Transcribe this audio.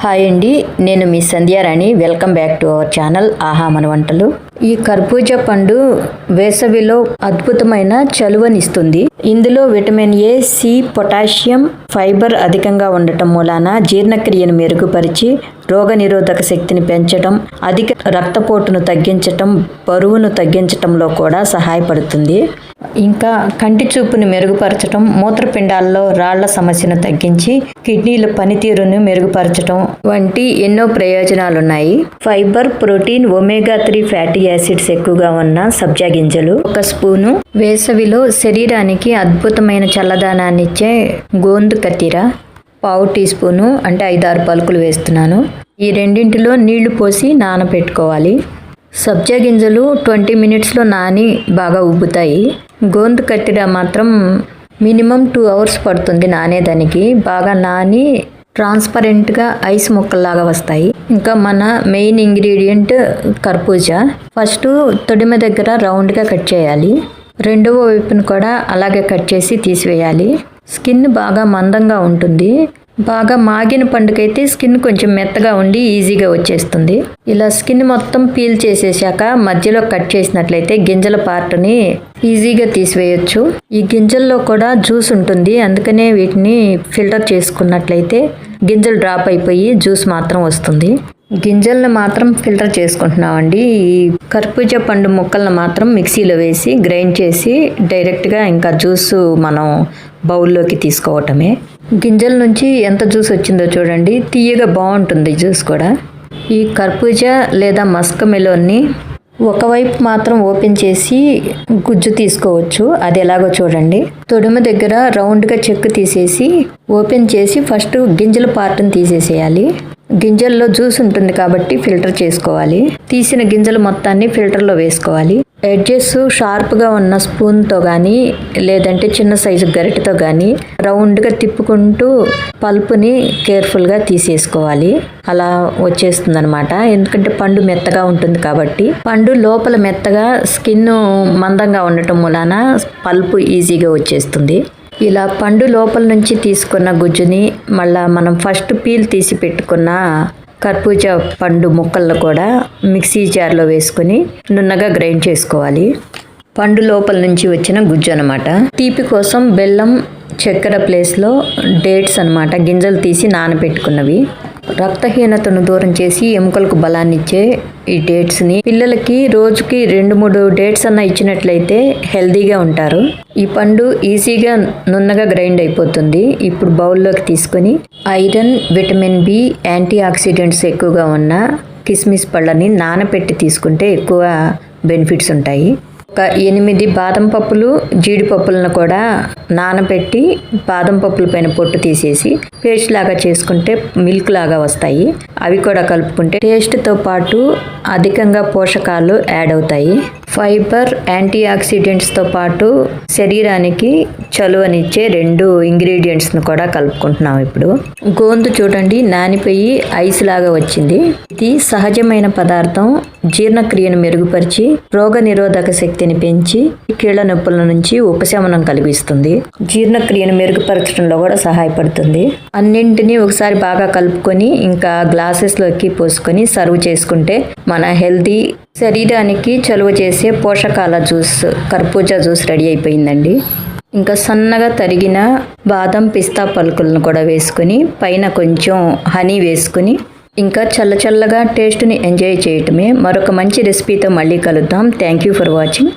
Hi అండి, నేను మీ Sandhyarani. Welcome back to our channel Aaha Mana వంటలు. ఈ కర్బూజా పండు వేసవిలో అద్భుతమైన చలువనిస్తుంది. ఇందులో vitamin A, C, potassium, fibre అధికంగా ఉండటం మూలాన జీర్ణక్రియను మెరుగుపరిచి రోగనిరోధక శక్తిని పెంచడం, అధిక రక్తపోటును తగ్గించటం, బరువును తగ్గించటంలో కూడా సహాయపడుతుంది. ఇంకా కంటి చూపును మెరుగుపరచడం, మూత్రపిండాల్లో రాళ్ల సమస్యను తగ్గించి కిడ్నీల పనితీరును మెరుగుపరచడం వంటి ఎన్నో ప్రయోజనాలున్నాయి. ఫైబర్, ప్రోటీన్, ఒమేగా-3 ఫ్యాటీ యాసిడ్స్ ఎక్కువగా ఉన్న సబ్జా గింజలు 1 స్పూను, వేసవిలో శరీరానికి అద్భుతమైన చల్లదనాన్నిచ్చే గోందు కత్తిర 1/2 టీ స్పూను, అంటే 5-6 పలుకులు వేస్తున్నాను. ఈ రెండింటిలో నీళ్లు పోసి నానబెట్టుకోవాలి. సబ్జా గింజలు 20 మినిట్స్లో నాని బాగా ఉబ్బుతాయి. గోందు కత్తిర మాత్రం మినిమం 2 అవర్స్ పడుతుంది నానేదానికి. బాగా నాని ట్రాన్స్పరెంట్గా ఐస్ ముక్కల్లాగా వస్తాయి. ఇంకా మన మెయిన్ ఇంగ్రీడియంట్ కర్బూజా. ఫస్ట్ తొడిమ దగ్గర రౌండ్గా కట్ చేయాలి. రెండవ వైపును కూడా అలాగే కట్ చేసి తీసివేయాలి. స్కిన్ బాగా మందంగా ఉంటుంది. బాగా మాగిన పండుకైతే స్కిన్ కొంచెం మెత్తగా ఉండి ఈజీగా వచ్చేస్తుంది. ఇలా స్కిన్ మొత్తం పీల్ చేసేసాక మధ్యలో కట్ చేసినట్లయితే గింజల పార్ట్ని ఈజీగా తీసివేయచ్చు. ఈ గింజల్లో కూడా జ్యూస్ ఉంటుంది, అందుకనే వీటిని ఫిల్టర్ చేసుకున్నట్లయితే గింజలు డ్రాప్ అయిపోయి జ్యూస్ మాత్రం వస్తుంది. గింజలను మాత్రం ఫిల్టర్ చేసుకుంటున్నామండి. ఈ కర్బూజా పండు ముక్కలను మాత్రం మిక్సీలో వేసి గ్రైండ్ చేసి డైరెక్ట్గా ఇంకా జ్యూస్ మనం బౌల్లోకి తీసుకోవటమే. గింజల నుంచి ఎంత జ్యూస్ వచ్చిందో చూడండి, తీయగా బాగుంటుంది జ్యూస్ కూడా. ఈ కర్బూజా లేదా మస్క్ మెలోన్ని ఒకవైపు మాత్రం ఓపెన్ చేసి గుజ్జు తీసుకోవచ్చు. అది ఎలాగో చూడండి. తొడిమ దగ్గర రౌండ్గా చెక్కు తీసేసి ఓపెన్ చేసి ఫస్ట్ గింజల పార్ట్ని తీసేసేయాలి. గింజల్లో జ్యూస్ ఉంటుంది కాబట్టి ఫిల్టర్ చేసుకోవాలి. తీసిన గింజలు మొత్తాన్ని ఫిల్టర్లో వేసుకోవాలి. ఎడ్జెస్ షార్ప్గా ఉన్న స్పూన్తో కానీ లేదంటే చిన్న సైజు గరిటెతో కానీ రౌండ్గా తిప్పుకుంటూ పల్పుని కేర్ఫుల్గా తీసేసుకోవాలి. అలా వచ్చేస్తుంది అనమాట. ఎందుకంటే పండు మెత్తగా ఉంటుంది కాబట్టి. పండు లోపల మెత్తగా, స్కిన్ మందంగా ఉండటం మూలాన పల్పు ఈజీగా వచ్చేస్తుంది. ఇలా పండు లోపల నుంచి తీసుకున్న గుజ్జుని మళ్ళా మనం ఫస్ట్ పీల్ తీసి పెట్టుకున్న కర్బూజా పండు ముక్కలను కూడా మిక్సీ జార్లో వేసుకొని నున్నగా గ్రైండ్ చేసుకోవాలి. పండు లోపల నుంచి వచ్చిన గుజ్జు అనమాట. తీపి కోసం బెల్లం, చక్కెర ప్లేస్లో డేట్స్ అనమాట, గింజలు తీసి నానబెట్టుకున్నవి. రక్తహీనతను దూరం చేసి ఎముకలకు బలాన్ని ఇచ్చే ఈ డేట్స్ని పిల్లలకి రోజుకి 2-3 డేట్స్ అన్న ఇచ్చినట్లయితే హెల్దీగా ఉంటారు. ఈ పండు ఈజీగా నున్నగా గ్రైండ్ అయిపోతుంది. ఇప్పుడు బౌల్లోకి తీసుకొని iron, vitamin B, antioxidants ఎక్కువగా ఉన్న కిస్మిస్ పళ్ళని నానబెట్టి తీసుకుంటే ఎక్కువ బెనిఫిట్స్ ఉంటాయి. ఒక 8 బాదం పప్పులు, జీడిపప్పులను కూడా నానబెట్టి బాదం పప్పుల పైన పొట్టు తీసేసి పేస్ట్ లాగా చేసుకుంటే మిల్క్ లాగా వస్తాయి. అవి కూడా కలుపుకుంటే టేస్ట్తో పాటు అధికంగా పోషకాలు యాడ్ అవుతాయి. ఫైబర్, యాంటీ ఆక్సిడెంట్స్తో పాటు శరీరానికి చలువనిచ్చే 2 ఇంగ్రీడియంట్స్ను కూడా కలుపుకుంటున్నాం. ఇప్పుడు గోందు చూడండి నానిపోయి ఐస్ లాగా వచ్చింది. ఇది సహజమైన పదార్థం. జీర్ణక్రియను మెరుగుపరిచి రోగనిరోధక శక్తిని పెంచి కీళ్ల నొప్పుల నుంచి ఉపశమనం కలిగిస్తుంది. జీర్ణక్రియను మెరుగుపరచడంలో కూడా సహాయపడుతుంది. అన్నింటినీ ఒకసారి బాగా కలుపుకొని ఇంకా గ్లాసెస్లోకి పోసుకొని సర్వ్ చేసుకుంటే మన హెల్తీ, శరీరానికి చలువ చేసే పోషకాల జ్యూస్, కర్బూజా జ్యూస్ రెడీ అయిపోయిందండి. ఇంకా సన్నగా తరిగిన బాదం, పిస్తా పలుకులను కూడా వేసుకొని పైన కొంచెం హనీ వేసుకుని ఇంకా చల్లగా టేస్ట్ని ఎంజాయ్ చేయటమే. మరొక మంచి రెసిపీతో మళ్ళీ కలుద్దాం. Thank you for watching.